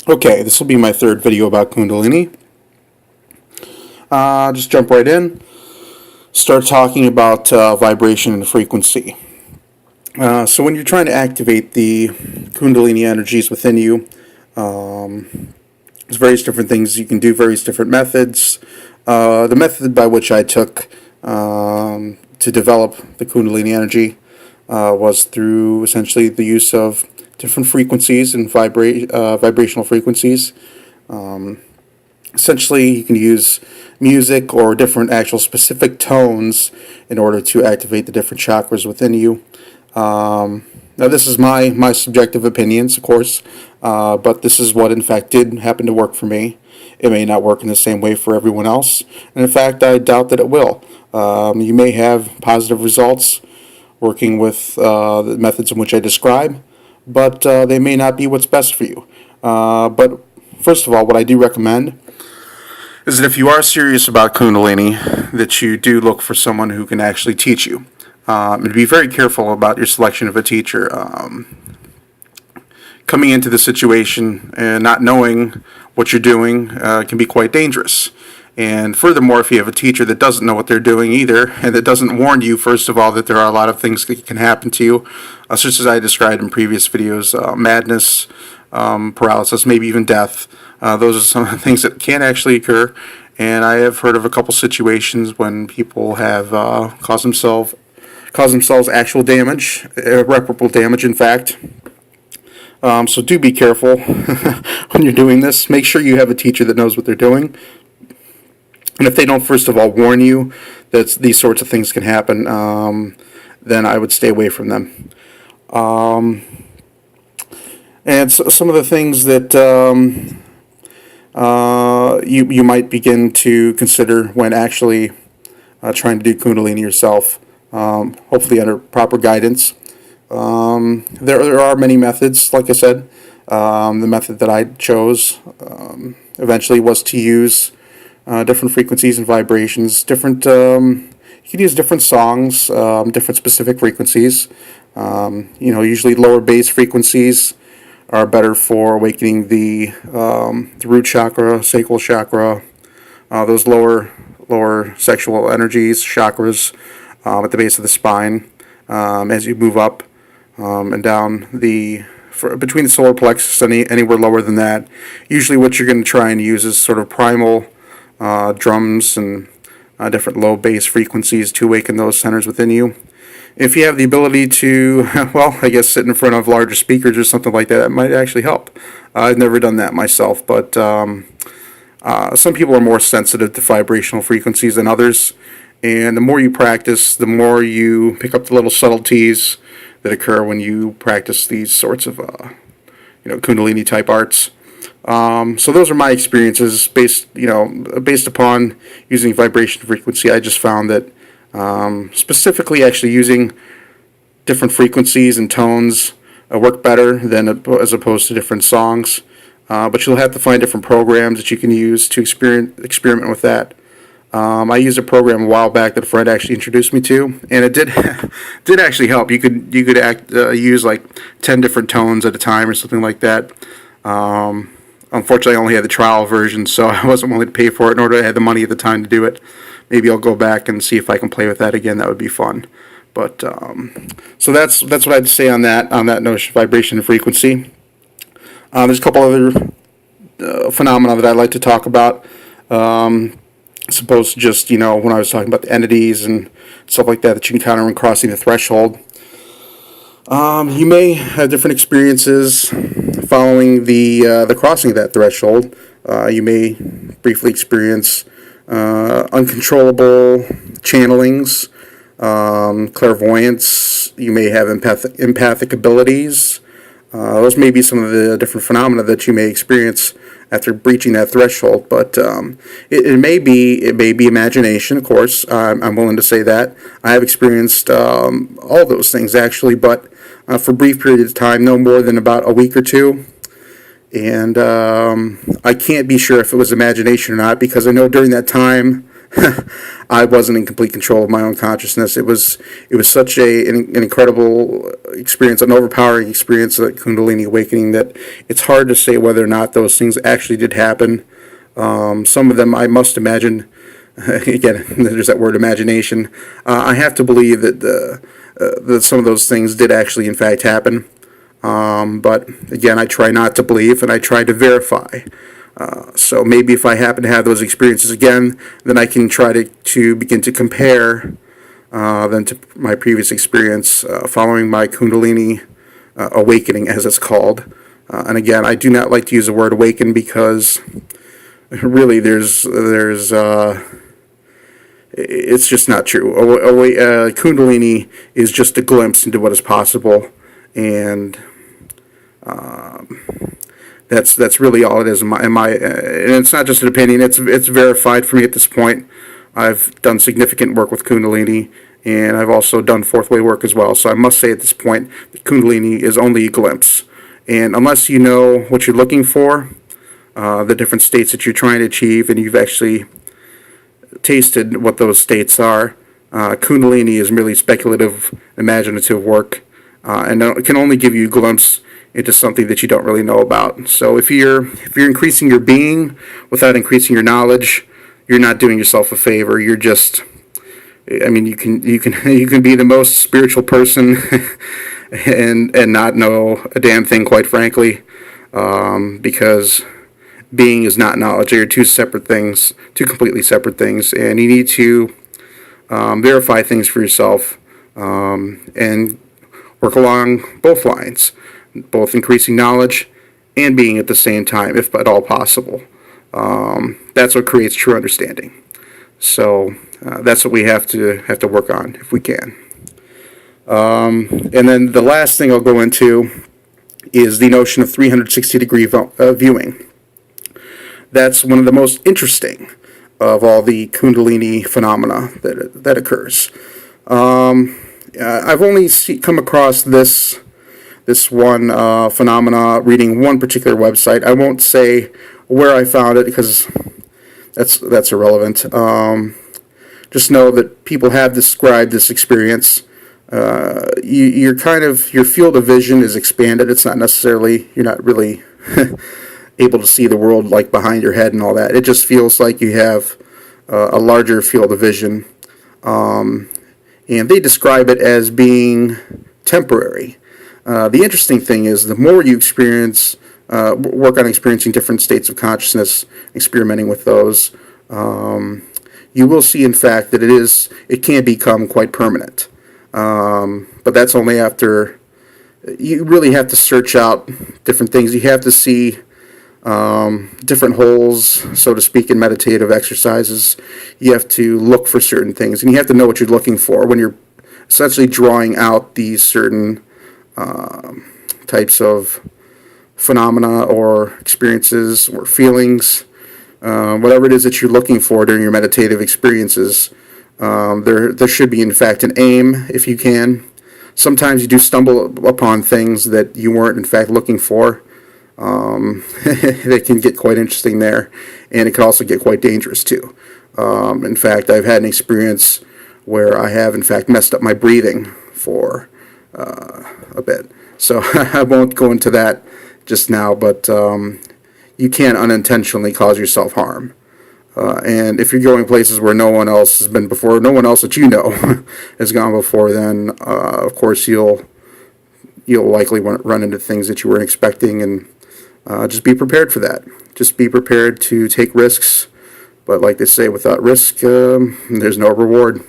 Okay, this will be my third video about Kundalini. Just jump right in. Start talking about vibration and frequency. So when you're trying to activate the Kundalini energies within you, there's various different things you can do, various different methods. The method by which I took to develop the Kundalini energy was through essentially the use of different frequencies and vibrational frequencies. Essentially, you can use music or different actual specific tones in order to activate the different chakras within you. Now, this is my subjective opinions, of course, but this is what, in fact, did happen to work for me. It may not work in the same way for everyone else, and in fact, I doubt that it will. You may have positive results working with the methods in which I describe, but they may not be what's best for you. But first of all, what I do recommend is that if you are serious about Kundalini, that you do look for someone who can actually teach you. And be very careful about your selection of a teacher. Coming into the situation and not knowing what you're doing can be quite dangerous. And furthermore, if you have a teacher that doesn't know what they're doing either, and that doesn't warn you, first of all, that there are a lot of things that can happen to you, such as I described in previous videos, madness, paralysis, maybe even death. Those are some of the things that can actually occur. And I have heard of a couple situations when people have caused themselves actual damage, irreparable damage, in fact. So do be careful when you're doing this. Make sure you have a teacher that knows what they're doing. And if they don't, first of all, warn you that these sorts of things can happen, then I would stay away from them. And so some of the things that you might begin to consider when actually trying to do Kundalini yourself, hopefully under proper guidance. There are many methods, like I said. The method that I chose eventually was to use different frequencies and vibrations, you can use different songs, different specific frequencies. Usually lower bass frequencies are better for awakening the root chakra, sacral chakra, those lower sexual energies, chakras at the base of the spine. As you move up and down between the solar plexus and anywhere lower than that, usually what you're going to try and use is sort of primal drums and different low bass frequencies to awaken those centers within you. If you have the ability to, sit in front of larger speakers or something like that, it might actually help. I've never done that myself, but some people are more sensitive to vibrational frequencies than others, and the more you practice, the more you pick up the little subtleties that occur when you practice these sorts of Kundalini type arts. So those are my experiences based upon using vibration frequency. I just found that specifically actually using different frequencies and tones work better than as opposed to different songs. But you'll have to find different programs that you can use to experiment with that. I used a program a while back that a friend actually introduced me to, and it did actually help. You could use like 10 different tones at a time or something like that. Unfortunately, I only had the trial version, so I wasn't willing to pay for it, nor did I have the money at the time to do it. Maybe I'll go back and see if I can play with that again. That would be fun. But so that's what I had to say on that notion of vibration and frequency. There's a couple other phenomena that I'd like to talk about. As opposed to just, when I was talking about the entities and stuff like that you encounter when crossing the threshold. You may have different experiences following the crossing of that threshold. You may briefly experience uncontrollable channelings, clairvoyance. You may have empathic abilities. Those may be some of the different phenomena that you may experience after breaching that threshold, but it may be imagination, of course. I'm willing to say that. I have experienced all those things, actually, but for brief periods of time, no more than about a week or two. And I can't be sure if it was imagination or not, because I know during that time I wasn't in complete control of my own consciousness. It was such an incredible experience, an overpowering experience, that Kundalini awakening, that it's hard to say whether or not those things actually did happen. Some of them I must imagine. Again, there's that word imagination. I have to believe that some of those things did actually, in fact, happen. But again, I try not to believe, and I try to verify. So maybe if I happen to have those experiences again, then I can try to begin to compare then to my previous experience following my Kundalini awakening, as it's called. And again, I do not like to use the word awaken, because really it's just not true. Kundalini is just a glimpse into what is possible, and that's really all it is. And it's not just an opinion; it's verified for me at this point. I've done significant work with Kundalini, and I've also done fourth way work as well. So I must say at this point that Kundalini is only a glimpse, and unless you know what you're looking for, the different states that you're trying to achieve, and you've actually tasted what those states are, Kundalini is merely speculative, imaginative work, and it can only give you a glimpse into something that you don't really know about. So if you're increasing your being without increasing your knowledge, you're not doing yourself a favor. You're just, I mean, you can be the most spiritual person and not know a damn thing, quite frankly, because being is not knowledge. They are two separate things, two completely separate things, and you need to verify things for yourself, and work along both lines, both increasing knowledge and being at the same time, if at all possible. That's what creates true understanding. So that's what we have to work on if we can. And then the last thing I'll go into is the notion of 360-degree viewing. That's one of the most interesting of all the Kundalini phenomena that occurs. I've only come across this one phenomena reading one particular website. I won't say where I found it, because that's irrelevant. Just know that people have described this experience. Your field of vision is expanded. It's not necessarily, you're not really able to see the world like behind your head and all that. It just feels like you have a larger field of vision. And they describe it as being temporary. The interesting thing is, the more you work on experiencing different states of consciousness, experimenting with those, you will see, in fact, that it can become quite permanent. But that's only after you really have to search out different things. You have to see different holes, so to speak, in meditative exercises. You have to look for certain things, and you have to know what you're looking for when you're essentially drawing out these certain types of phenomena or experiences or feelings, whatever it is that you're looking for during your meditative experiences. There should be, in fact, an aim, if you can. Sometimes you do stumble upon things that you weren't, in fact, looking for. They can get quite interesting there, and it can also get quite dangerous too. In fact, I've had an experience where I have, in fact, messed up my breathing for a bit. So I won't go into that just now, but you can unintentionally cause yourself harm. And if you're going places where no one else has been before, no one else that you know has gone before, then of course you'll likely run into things that you weren't expecting, and just be prepared for that. Just be prepared to take risks, but like they say, without risk, there's no reward.